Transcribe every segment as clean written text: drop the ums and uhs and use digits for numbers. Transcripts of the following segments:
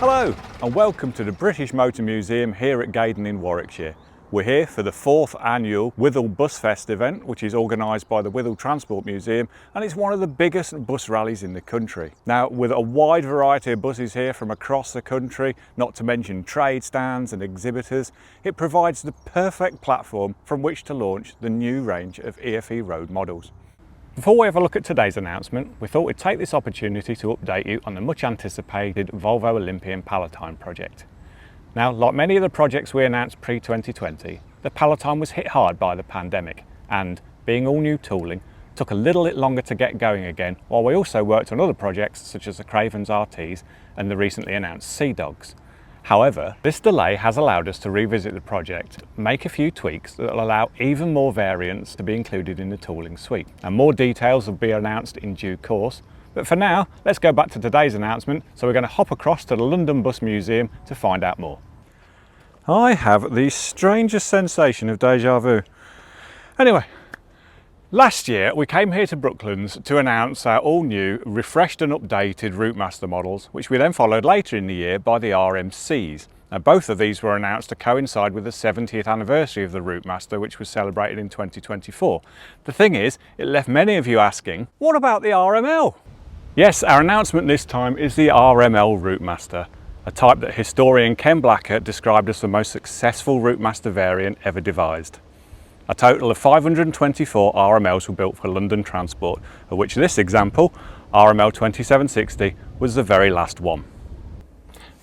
Hello and welcome to the British Motor Museum here at Gaydon in Warwickshire. We're here for the 4th annual Wythall Busfest event, which is organised by the Wythall Transport Museum, and it's one of the biggest bus rallies in the country. Now, with a wide variety of buses here from across the country, not to mention trade stands and exhibitors, it provides the perfect platform from which to launch the new range of EFE Road models. Before we have a look at today's announcement, we thought we'd take this opportunity to update you on the much anticipated Volvo Olympian Palatine project. Now, like many of the projects we announced pre-2020, the Palatine was hit hard by the pandemic and, being all new tooling, took a little bit longer to get going again, while we also worked on other projects such as the Craven's RTs and the recently announced Sea Dogs. However, this delay has allowed us to revisit the project, make a few tweaks that will allow even more variants to be included in the tooling suite. And more details will be announced in due course. But for now, let's go back to today's announcement. So we're going to hop across to the London Bus Museum to find out more. I have the strangest sensation of déjà vu. Anyway, last year we came here to Brooklands to announce our all new, refreshed and updated Routemaster models, which we then followed later in the year by the RMCs. Now, both of these were announced to coincide with the 70th anniversary of the Routemaster, which was celebrated in 2024. The thing is, it left many of you asking, what about the RML? Yes, our announcement this time is the RML Routemaster, a type that historian Ken Blacker described as the most successful Routemaster variant ever devised. A total of 524 RMLs were built for London Transport, of which this example, RML 2760, was the very last one.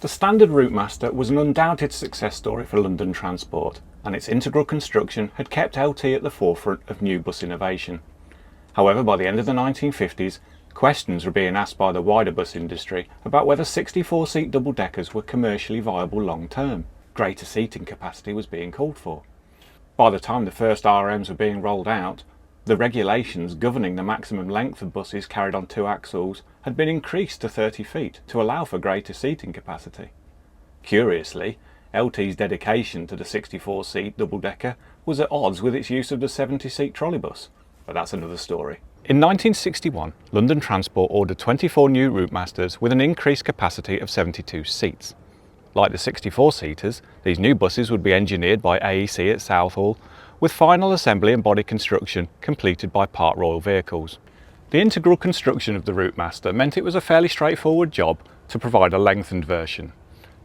The standard Routemaster was an undoubted success story for London Transport, and its integral construction had kept LT at the forefront of new bus innovation. However, by the end of the 1950s, questions were being asked by the wider bus industry about whether 64-seat double-deckers were commercially viable long-term. Greater seating capacity was being called for. By the time the first RMs were being rolled out, the regulations governing the maximum length of buses carried on two axles had been increased to 30 feet to allow for greater seating capacity. Curiously, LT's dedication to the 64-seat double-decker was at odds with its use of the 70-seat trolleybus, but that's another story. In 1961, London Transport ordered 24 new Routemasters with an increased capacity of 72 seats. Like the 64-seaters, these new buses would be engineered by AEC at Southall, with final assembly and body construction completed by Park Royal Vehicles. The integral construction of the Routemaster meant it was a fairly straightforward job to provide a lengthened version.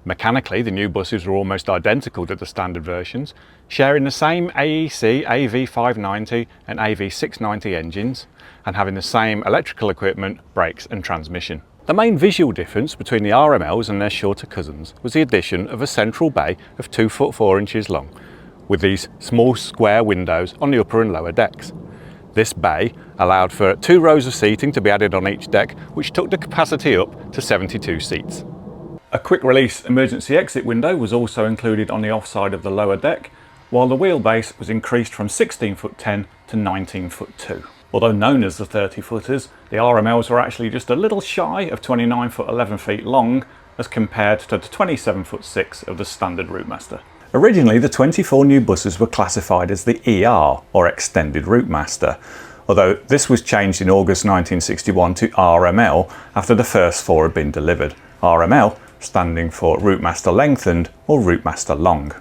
Mechanically, the new buses were almost identical to the standard versions, sharing the same AEC AV590 and AV690 engines, and having the same electrical equipment, brakes and transmission. The main visual difference between the RMLs and their shorter cousins was the addition of a central bay of 2 foot 4 inches long, with these small square windows on the upper and lower decks. This bay allowed for 2 rows of seating to be added on each deck, which took the capacity up to 72 seats. A quick release emergency exit window was also included on the offside of the lower deck, while the wheelbase was increased from 16 foot 10 to 19 foot 2. Although known as the 30-footers, the RMLs were actually just a little shy of 29 foot 11 feet long as compared to the 27 foot 6 of the standard Routemaster. Originally, the 24 new buses were classified as the ER, or Extended Routemaster, although this was changed in August 1961 to RML after the first 4 had been delivered. RML standing for Routemaster Lengthened or Routemaster Long.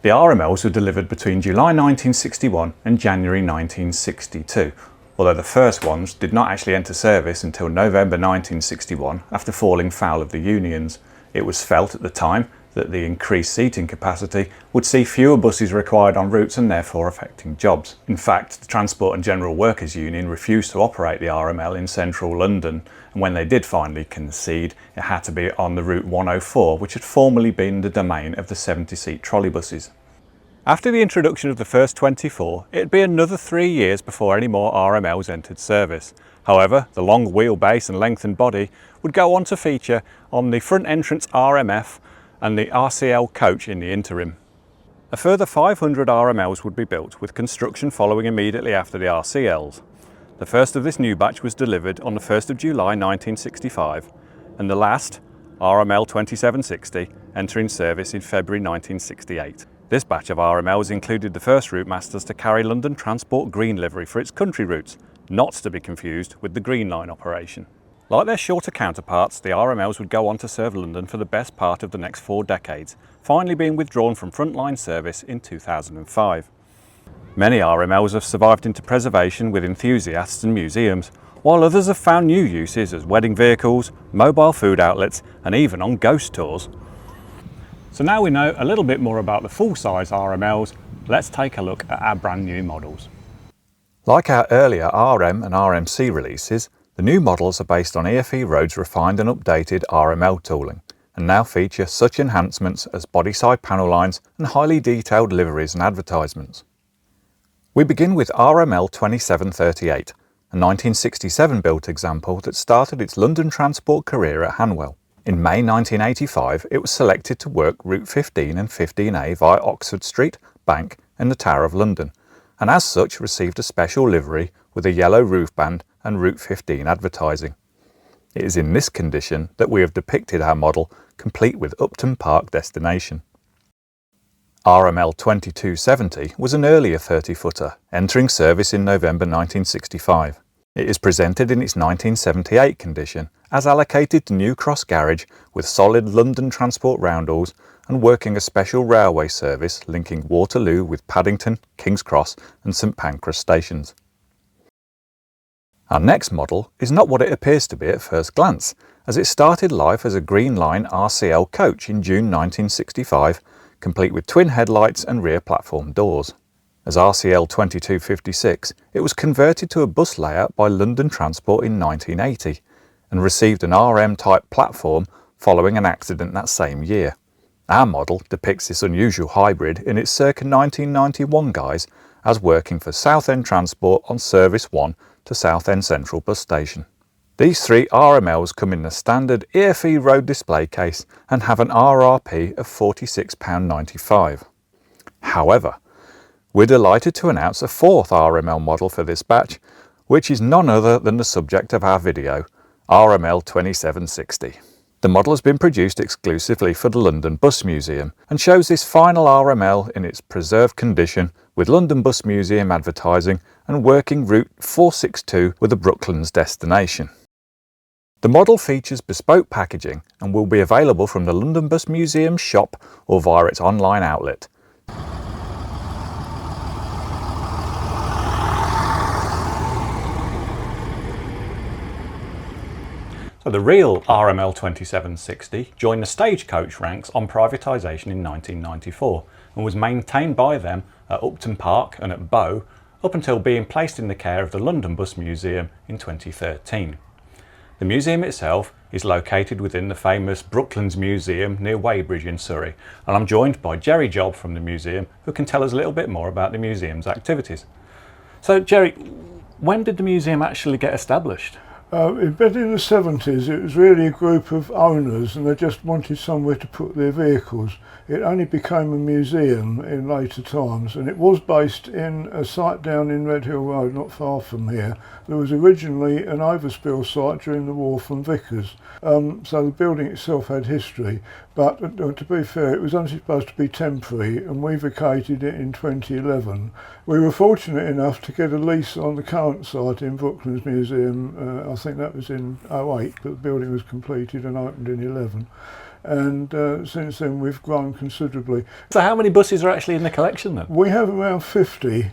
The RMLs were delivered between July 1961 and January 1962, although the first ones did not actually enter service until November 1961 after falling foul of the unions. It was felt at the time that the increased seating capacity would see fewer buses required on routes and therefore affecting jobs. In fact, the Transport and General Workers Union refused to operate the RML in central London, and when they did finally concede, it had to be on the route 104, which had formerly been the domain of the 70-seat trolleybuses. After the introduction of the first 24, it'd be another 3 years before any more RMLs entered service. However, the long wheelbase and lengthened body would go on to feature on the front entrance RMF and the RCL coach in the interim. A further 500 RMLs would be built, with construction following immediately after the RCLs. The first of this new batch was delivered on the 1st of July 1965, and the last, RML 2760, entering service in February 1968. This batch of RMLs included the first Routemasters to carry London Transport green livery for its country routes, not to be confused with the Green Line operation. Like their shorter counterparts, the RMLs would go on to serve London for the best part of the next 4 decades, finally being withdrawn from frontline service in 2005. Many RMLs have survived into preservation with enthusiasts and museums, while others have found new uses as wedding vehicles, mobile food outlets and even on ghost tours. So now we know a little bit more about the full-size RMLs, let's take a look at our brand new models. Like our earlier RM and RMC releases, the new models are based on EFE Road's refined and updated RML tooling, and now feature such enhancements as body-side panel lines and highly detailed liveries and advertisements. We begin with RML 2738, a 1967 built example that started its London transport career at Hanwell. In May 1985, it was selected to work Route 15 and 15A via Oxford Street, Bank and the Tower of London, and as such received a special livery with a yellow roof band and Route 15 advertising. It is in this condition that we have depicted our model, complete with Upton Park destination. RML 2270 was an earlier 30-footer, entering service in November 1965. It is presented in its 1978 condition, as allocated to New Cross Garage with solid London Transport roundels and working a special railway service linking Waterloo with Paddington, King's Cross and St Pancras stations. Our next model is not what it appears to be at first glance, as it started life as a Green Line RCL coach in June 1965, complete with twin headlights and rear platform doors. As RCL 2256, it was converted to a bus layout by London Transport in 1980 and received an RM-type platform following an accident that same year. Our model depicts this unusual hybrid in its circa 1991 guise as working for Southend Transport on Service 1 to Southend Central Bus Station. These 3 RMLs come in the standard EFE Road display case and have an RRP of £46.95. However, we're delighted to announce a 4th RML model for this batch, which is none other than the subject of our video, RML 2760. The model has been produced exclusively for the London Bus Museum and shows this final RML in its preserved condition with London Bus Museum advertising and working Route 462 with a Brooklands destination. The model features bespoke packaging and will be available from the London Bus Museum shop or via its online outlet. So the real RML 2760 joined the stagecoach ranks on privatisation in 1994 and was maintained by them at Upton Park and at Bow up until being placed in the care of the London Bus Museum in 2013. The museum itself is located within the famous Brooklands Museum near Weybridge in Surrey, and I'm joined by Gerry Job from the museum who can tell us a little bit more about the museum's activities. So Gerry, when did the museum actually get established? In the 70s, it was really a group of owners and they just wanted somewhere to put their vehicles. It only became a museum in later times, and it was based in a site down in Redhill Road, not far from here. There was originally an overspill site during the war from Vickers, so the building itself had history, but to be fair, it was only supposed to be temporary and we vacated it in 2011. We were fortunate enough to get a lease on the current site in Brooklands Museum. I think that was in 08, but the building was completed and opened in 11. And since then we've grown considerably. So how many buses are actually in the collection then? We have around 50.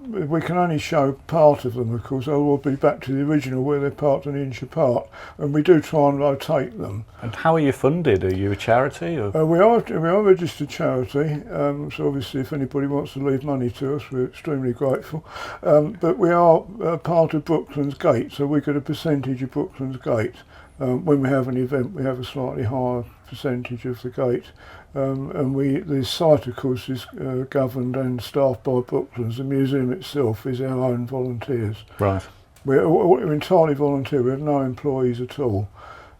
We can only show part of them, of course, or we'll be back to the original where they're parked an inch apart, and we do try and rotate them. And how are you funded? Are you a charity? Or? We are a registered charity, so obviously if anybody wants to leave money to us, we're extremely grateful. But we are part of Brooklands Gate, so we get a percentage of Brooklands Gate. When we have an event, we have a slightly higher percentage of the gate, and the site, of course, is governed and staffed by Brooklands. The museum itself is our own volunteers. Right. We're entirely volunteer. We have no employees at all.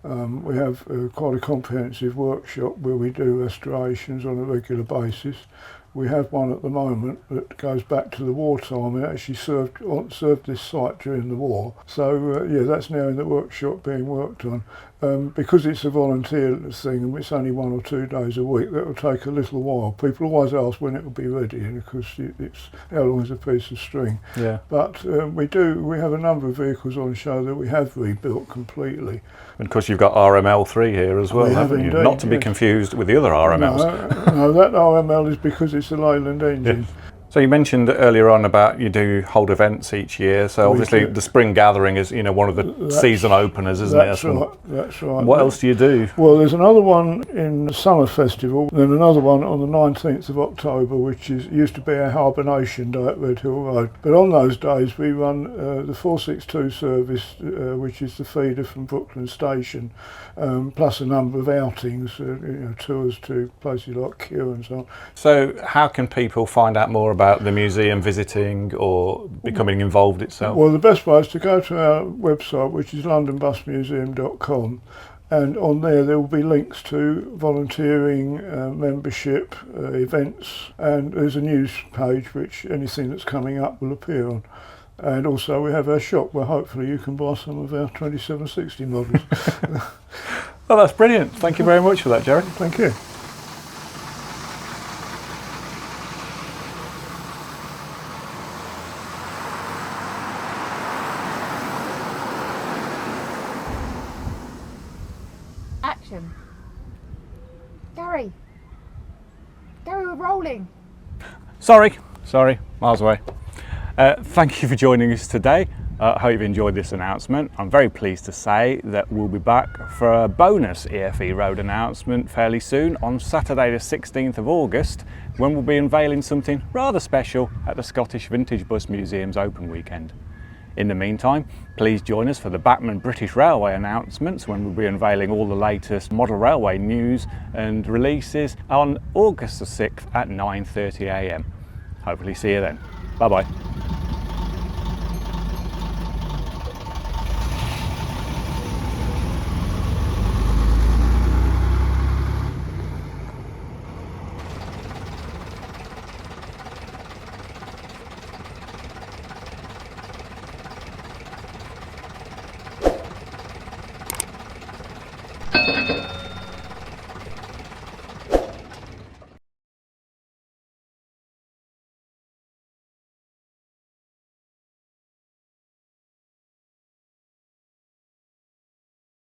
We have quite a comprehensive workshop where we do restorations on a regular basis. We have one at the moment that goes back to the wartime. It actually served this site during the war. So yeah, that's now in the workshop being worked on. because it's a volunteer thing and it's only 1 or 2 days a week, that will take a little while. People always ask when it will be ready, because it's how long is a piece of string. Yeah. But we have a number of vehicles on show that we have rebuilt completely. And of course you've got RML 3 here as well, We have haven't you? indeed, Not to be yes. confused with the other RMLs. No, that RML is because it's a Leyland engine. So you mentioned earlier on about you do hold events each year, so obviously the spring gathering is, one of the season openers, isn't it? That's right, that's right. What else do you do? Well, there's another one in the summer festival, then another one on the 19th of October, which used to be our hibernation day at Redhill Road. But on those days we run the 462 service, which is the feeder from Brooklands station, plus a number of outings, tours to places like Kew and so on. So how can people find out more about the museum, visiting or becoming involved itself? Well, the best way is to go to our website, which is londonbusmuseum.com, and on there will be links to volunteering, membership, events, and there's a news page which anything that's coming up will appear on. And also we have our shop where hopefully you can buy some of our 2760 models. Well, that's brilliant. Thank you very much for that, Gerry. Thank you. Action. Gerry, we're rolling. Sorry, miles away. Thank you for joining us today. I hope you've enjoyed this announcement. I'm very pleased to say that we'll be back for a bonus EFE Road announcement fairly soon on Saturday the 16th of August, when we'll be unveiling something rather special at the Scottish Vintage Bus Museum's open weekend. In the meantime, please join us for the Bachmann British Railway announcements, when we'll be unveiling all the latest model railway news and releases on August the 6th at 9:30 AM. Hopefully see you then. Bye bye.